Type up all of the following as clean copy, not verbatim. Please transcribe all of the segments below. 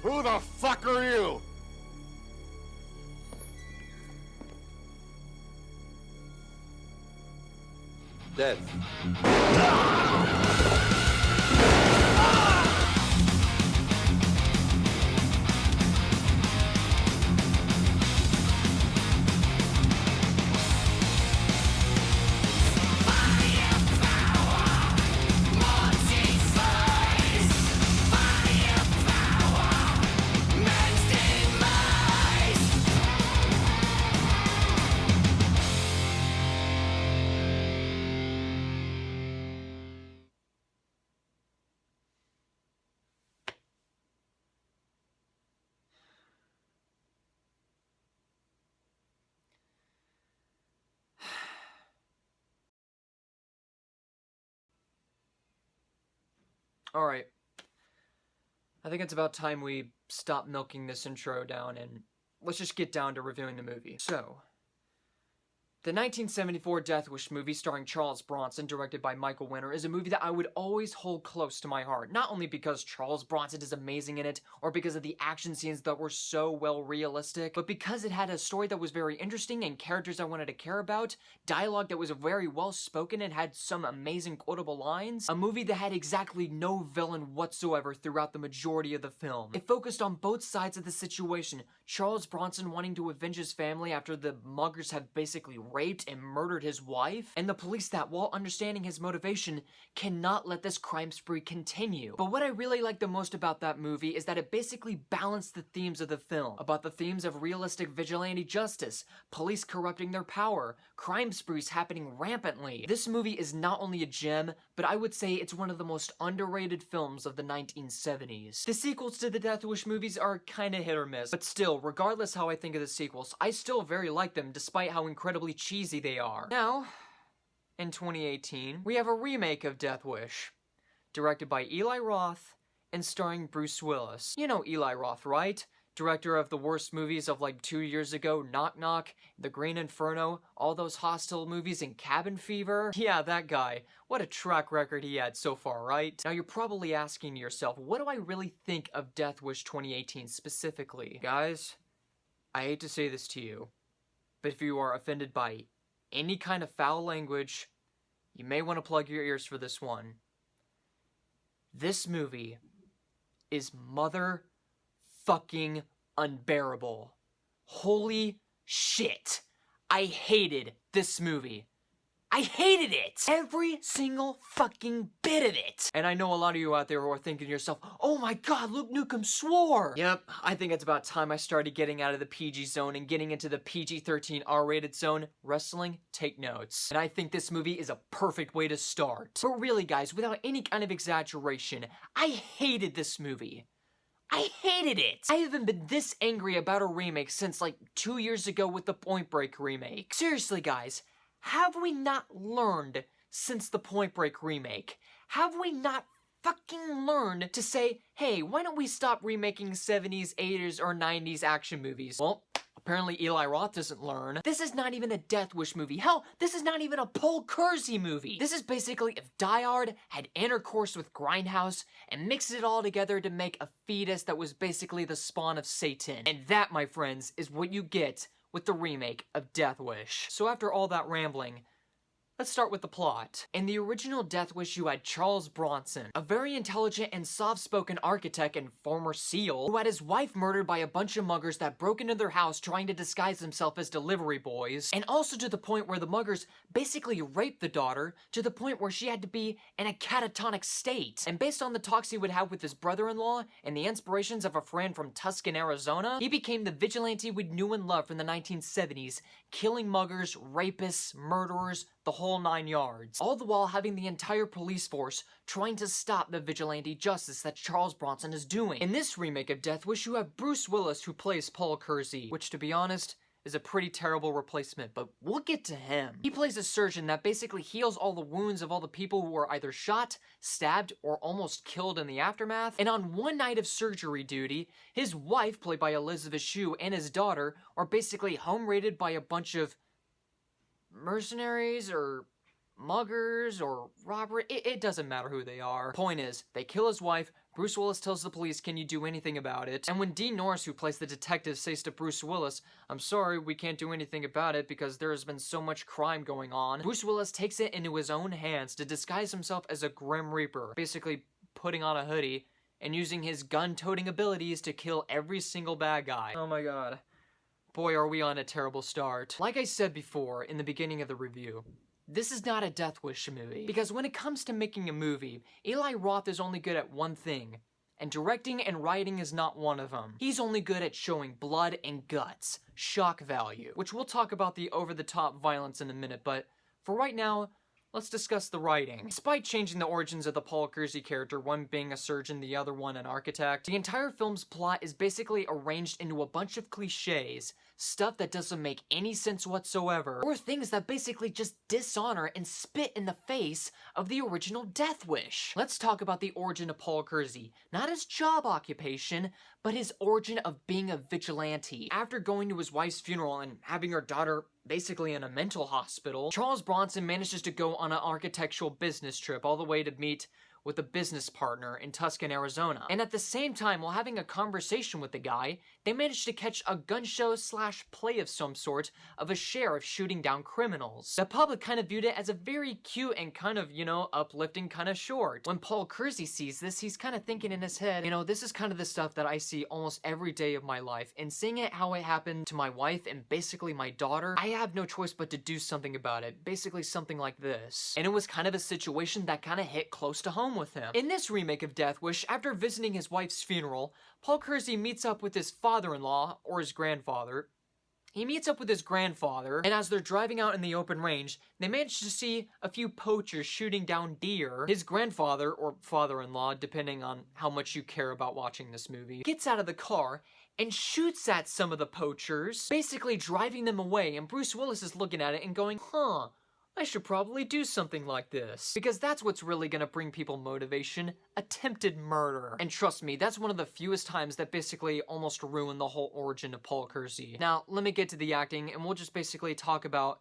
Who the fuck are you? Death. Alright. I think it's about time we stop milking this intro down and let's just get down to reviewing the movie. So, the 1974 Death Wish movie starring Charles Bronson, directed by Michael Winner, is a movie that I would always hold close to my heart. Not only because Charles Bronson is amazing in it, or because of the action scenes that were so well realistic, but because it had a story that was very interesting and characters I wanted to care about, dialogue that was very well spoken and had some amazing quotable lines, a movie that had exactly no villain whatsoever throughout the majority of the film. It focused on both sides of the situation, Charles Bronson wanting to avenge his family after the muggers have basically raped and murdered his wife, and the police that, while understanding his motivation, cannot let this crime spree continue. But what I really like the most about that movie is that it basically balanced the themes of the film, about the themes of realistic vigilante justice, police corrupting their power, crime sprees happening rampantly. This movie is not only a gem, but I would say it's one of the most underrated films of the 1970s. The sequels to the Death Wish movies are kinda hit or miss, but still, regardless how I think of the sequels, I still very like them despite how incredibly cheesy they are. Now, in 2018, we have a remake of Death Wish, directed by Eli Roth and starring Bruce Willis. You know Eli Roth, right? Director of the worst movies of like 2 years ago, Knock Knock, The Green Inferno, all those Hostel movies, and Cabin Fever. Yeah, that guy. What a track record he had so far, right? Now you're probably asking yourself, what do I really think of Death Wish 2018 specifically? Guys, I hate to say this to you, but if you are offended by any kind of foul language, you may want to plug your ears for this one. This movie is motherfucking unbearable. Holy shit. I hated this movie. I hated it! Every single fucking bit of it! And I know a lot of you out there who are thinking to yourself, oh my god, Luke Nukem swore! Yep, I think it's about time I started getting out of the PG zone and getting into the PG-13 R-rated zone. Wrestling, take notes. And I think this movie is a perfect way to start. But really guys, without any kind of exaggeration, I hated this movie. I hated it! I haven't been this angry about a remake since like 2 years ago with the Point Break remake. Seriously guys, have we not learned since the Point Break remake? Have we not fucking learned to say, hey, why don't we stop remaking 70s, 80s, or 90s action movies? Well, apparently Eli Roth doesn't learn. This is not even a Death Wish movie. Hell, this is not even a Paul Kersey movie. This is basically if Die Hard had intercourse with Grindhouse and mixed it all together to make a fetus that was basically the spawn of Satan. And that, my friends, is what you get with the remake of Death Wish. So after all that rambling, let's start with the plot. In the original Death Wish, you had Charles Bronson, a very intelligent and soft-spoken architect and former SEAL, who had his wife murdered by a bunch of muggers that broke into their house trying to disguise themselves as delivery boys, and also to the point where the muggers basically raped the daughter, to the point where she had to be in a catatonic state. And based on the talks he would have with his brother-in-law and the inspirations of a friend from Tucson, Arizona, he became the vigilante we knew and loved from the 1970s, killing muggers, rapists, murderers, the whole 9 yards. All the while having the entire police force trying to stop the vigilante justice that Charles Bronson is doing. In this remake of Death Wish, you have Bruce Willis who plays Paul Kersey, which to be honest, is a pretty terrible replacement, but we'll get to him. He plays a surgeon that basically heals all the wounds of all the people who were either shot, stabbed, or almost killed in the aftermath. And on one night of surgery duty, his wife, played by Elizabeth Shue, and his daughter are basically home raided by a bunch of mercenaries or muggers or robbery. It doesn't matter who they are. Point is, they kill his wife. Bruce Willis tells the police, can you do anything about it? And when Dean Norris, who plays the detective, says to Bruce Willis, I'm sorry, we can't do anything about it because there has been so much crime going on, Bruce Willis takes it into his own hands to disguise himself as a Grim Reaper, basically putting on a hoodie and using his gun-toting abilities to kill every single bad guy. Oh my god. Boy, are we on a terrible start. Like I said before in the beginning of the review, this is not a Death Wish movie, because when it comes to making a movie, Eli Roth is only good at one thing, and directing and writing is not one of them. He's only good at showing blood and guts, shock value, which we'll talk about the over-the-top violence in a minute, but for right now, let's discuss the writing. Despite changing the origins of the Paul Kersey character, one being a surgeon, the other one an architect, the entire film's plot is basically arranged into a bunch of cliches, stuff that doesn't make any sense whatsoever, or things that basically just dishonor and spit in the face of the original Death Wish. Let's talk about the origin of Paul Kersey, not his job occupation, but his origin of being a vigilante. After going to his wife's funeral and having her daughter basically in a mental hospital, Charles Bronson manages to go on an architectural business trip all the way to meet with a business partner in Tucson, Arizona. And at the same time, while having a conversation with the guy, they managed to catch a gun show / play of some sort of a sheriff shooting down criminals. The public kind of viewed it as a very cute and kind of, uplifting kind of short. When Paul Kersey sees this, he's kind of thinking in his head, this is kind of the stuff that I see almost every day of my life. And seeing it how it happened to my wife and basically my daughter, I have no choice but to do something about it. Basically something like this. And it was kind of a situation that kind of hit close to home with him. In this remake of Death Wish, after visiting his wife's funeral, Paul Kersey meets up with his father-in-law, or his grandfather. He meets up with his grandfather, and as they're driving out in the open range, they manage to see a few poachers shooting down deer. His grandfather, or father-in-law, depending on how much you care about watching this movie, gets out of the car and shoots at some of the poachers, basically driving them away, and Bruce Willis is looking at it and going, I should probably do something like this. Because that's what's really gonna bring people motivation, attempted murder. And trust me, that's one of the fewest times that basically almost ruined the whole origin of Paul Kersey. Now, let me get to the acting, and we'll just basically talk about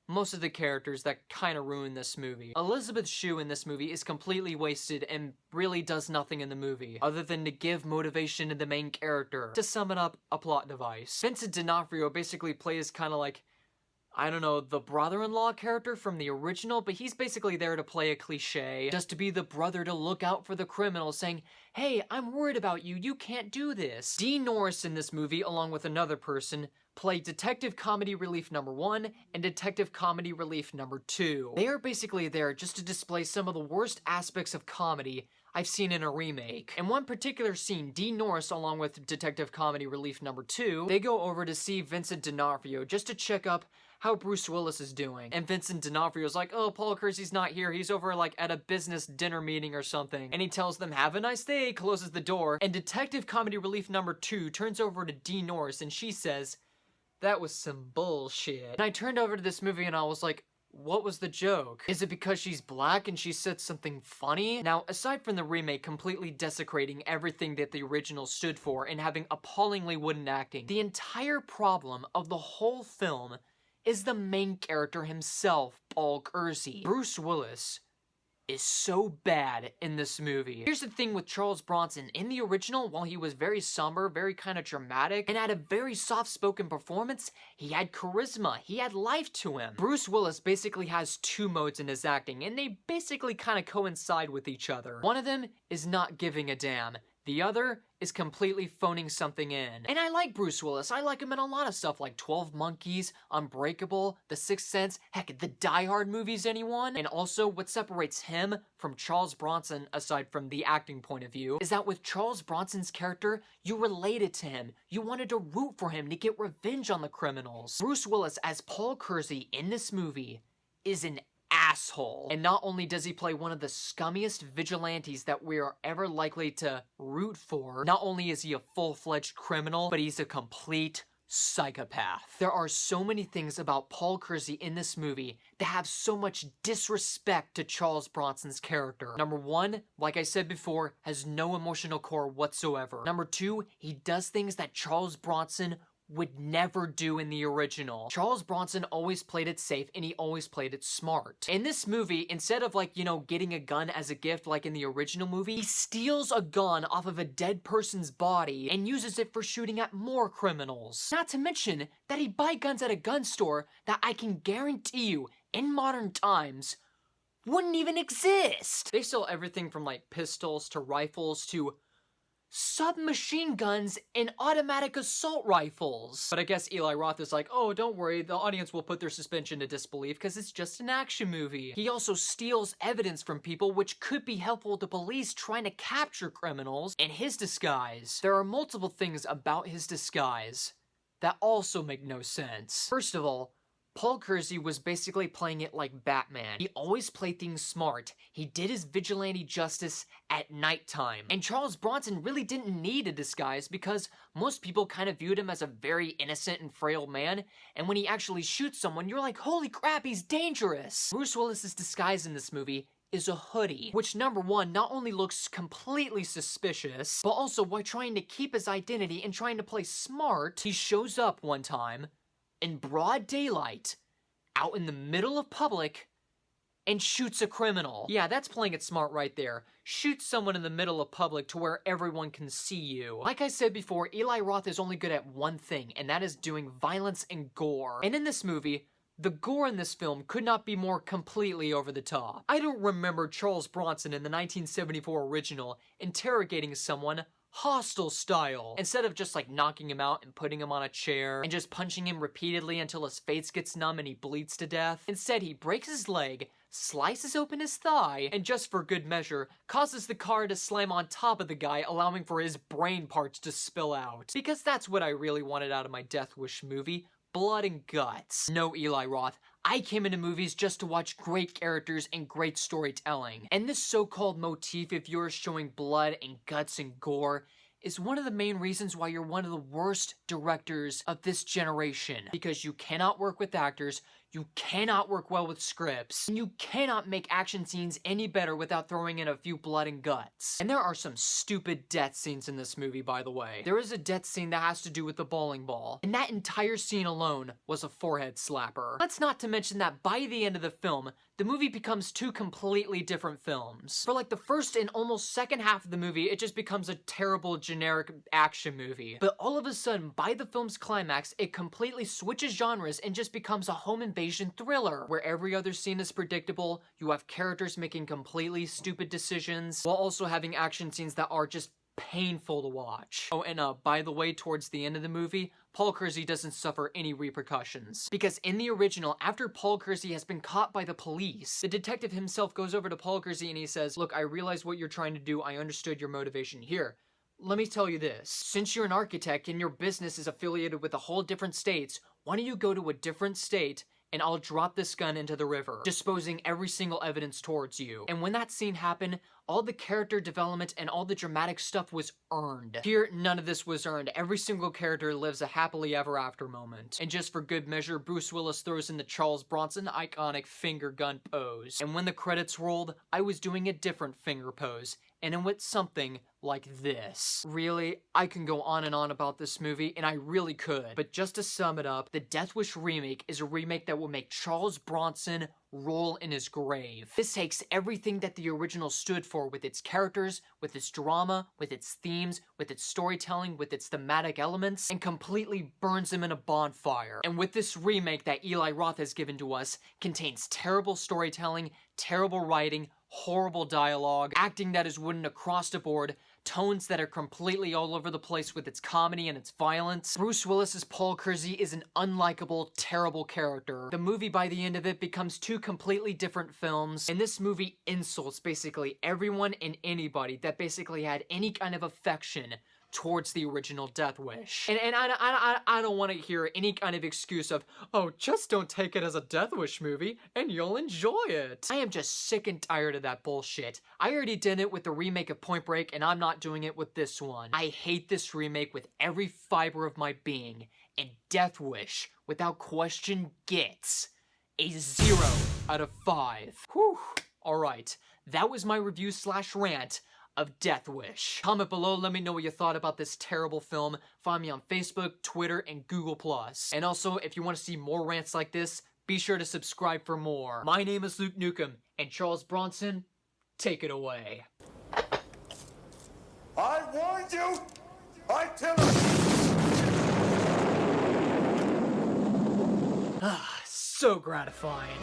most of the characters that kind of ruin this movie. Elizabeth Shue in this movie is completely wasted and really does nothing in the movie, other than to give motivation to the main character. To sum it up, a plot device. Vincent D'Onofrio basically plays kind of like, I don't know, the brother-in-law character from the original, but he's basically there to play a cliche, just to be the brother to look out for the criminals, saying, hey, I'm worried about you, you can't do this. Dean Norris in this movie, along with another person, play Detective Comedy Relief number 1 and Detective Comedy Relief number 2. They are basically there just to display some of the worst aspects of comedy I've seen in a remake. In one particular scene, Dean Norris, along with Detective Comedy Relief number 2, they go over to see Vincent D'Onofrio just to check up how Bruce Willis is doing. And Vincent D'Onofrio's like, oh, Paul Kersey's not here, he's over at a business dinner meeting or something. And he tells them, have a nice day, closes the door, and Detective Comedy Relief number 2 turns over to Dean Norris and she says, that was some bullshit. And I turned over to this movie and I was like, what was the joke? Is it because she's black and she said something funny? Now, aside from the remake completely desecrating everything that the original stood for and having appallingly wooden acting, the entire problem of the whole film is the main character himself, Paul Kersey. Bruce Willis is so bad in this movie. Here's the thing with Charles Bronson. In the original, while he was very somber, very kind of dramatic, and had a very soft-spoken performance, he had charisma, he had life to him. Bruce Willis basically has two modes in his acting, and they basically kind of coincide with each other. One of them is not giving a damn. The other is completely phoning something in. And I like Bruce Willis. I like him in a lot of stuff like 12 Monkeys, Unbreakable, The Sixth Sense, heck, the Die Hard movies, anyone? And also, what separates him from Charles Bronson, aside from the acting point of view, is that with Charles Bronson's character, you related to him. You wanted to root for him to get revenge on the criminals. Bruce Willis as Paul Kersey in this movie is an asshole. And not only does he play one of the scummiest vigilantes that we are ever likely to root for, not only is he a full-fledged criminal, but he's a complete psychopath. There are so many things about Paul Kersey in this movie that have so much disrespect to Charles Bronson's character. Number one, like I said before, has no emotional core whatsoever. Number two, he does things that Charles Bronson would never do in the original. Charles Bronson always played it safe and he always played it smart. In this movie, instead of like, you know, getting a gun as a gift like in the original movie, he steals a gun off of a dead person's body and uses it for shooting at more criminals. Not to mention that he buys guns at a gun store that I can guarantee you, in modern times, wouldn't even exist. They sell everything from like pistols to rifles to submachine guns and automatic assault rifles. But I guess Eli Roth is like, oh, don't worry, the audience will put their suspension to disbelief because it's just an action movie. He also steals evidence from people which could be helpful to police trying to capture criminals in his disguise. There are multiple things about his disguise that also make no sense. First of all, Paul Kersey was basically playing it like Batman. He always played things smart. He did his vigilante justice at nighttime. And Charles Bronson really didn't need a disguise because most people kind of viewed him as a very innocent and frail man. And when he actually shoots someone, you're like, holy crap, he's dangerous. Bruce Willis's disguise in this movie is a hoodie, which number one, not only looks completely suspicious, but also while trying to keep his identity and trying to play smart, he shows up one time in broad daylight, out in the middle of public, and shoots a criminal. Yeah, that's playing it smart right there. Shoot someone in the middle of public to where everyone can see you. Like I said before, Eli Roth is only good at one thing, and that is doing violence and gore. And in this movie, the gore in this film could not be more completely over the top. I don't remember Charles Bronson in the 1974 original interrogating someone hostile style, instead of just like knocking him out and putting him on a chair and just punching him repeatedly until his face gets numb and he bleeds to death. Instead, he breaks his leg, slices open his thigh, and just for good measure, causes the car to slam on top of the guy, allowing for his brain parts to spill out. Because that's what I really wanted out of my Death Wish movie. Blood and guts. No, Eli Roth, I came into movies just to watch great characters and great storytelling. And this so-called motif of yours showing blood and guts and gore is one of the main reasons why you're one of the worst directors of this generation. Because you cannot work with actors, you cannot work well with scripts, and you cannot make action scenes any better without throwing in a few blood and guts. And there are some stupid death scenes in this movie, by the way. There is a death scene that has to do with the bowling ball, and that entire scene alone was a forehead slapper. That's not to mention that by the end of the film, the movie becomes two completely different films. For like the first and almost second half of the movie, it just becomes a terrible generic action movie. But all of a sudden, by the film's climax, it completely switches genres and just becomes a home invasion thriller, where every other scene is predictable, you have characters making completely stupid decisions, while also having action scenes that are just painful to watch. Oh, and by the way, towards the end of the movie, Paul Kersey doesn't suffer any repercussions. Because in the original, after Paul Kersey has been caught by the police, the detective himself goes over to Paul Kersey and he says, look, I realize what you're trying to do, I understood your motivation here. Let me tell you this, since you're an architect and your business is affiliated with a whole different states, why don't you go to a different state and I'll drop this gun into the river, disposing every single evidence towards you. And when that scene happened, all the character development and all the dramatic stuff was earned. Here, none of this was earned. Every single character lives a happily ever after moment. And just for good measure, Bruce Willis throws in the Charles Bronson iconic finger gun pose. And when the credits rolled, I was doing a different finger pose, and it went something like this. Really, I can go on and on about this movie, and I really could. But just to sum it up, the Death Wish remake is a remake that will make Charles Bronson roll in his grave. This takes everything that the original stood for with its characters, with its drama, with its themes, with its storytelling, with its thematic elements, and completely burns them in a bonfire. And with this remake that Eli Roth has given to us, contains terrible storytelling, terrible writing, horrible dialogue, acting that is wooden across the board, tones that are completely all over the place with its comedy and its violence. Bruce Willis's Paul Kersey is an unlikable, terrible character. The movie by the end of it becomes two completely different films, and this movie insults basically everyone and anybody that basically had any kind of affection towards the original Death Wish. And I don't want to hear any kind of excuse of, oh, just don't take it as a Death Wish movie and you'll enjoy it. I am just sick and tired of that bullshit. I already did it with the remake of Point Break and I'm not doing it with this one. I hate this remake with every fiber of my being, and Death Wish, without question, gets a 0 out of 5. Whew. Alright, that was my review / rant of Death Wish. Comment below, let me know what you thought about this terrible film. Find me on Facebook, Twitter, and Google+. And also, if you want to see more rants like this, be sure to subscribe for more. My name is Luke Nukem, and Charles Bronson, take it away. I warned you! I tell you! So gratifying.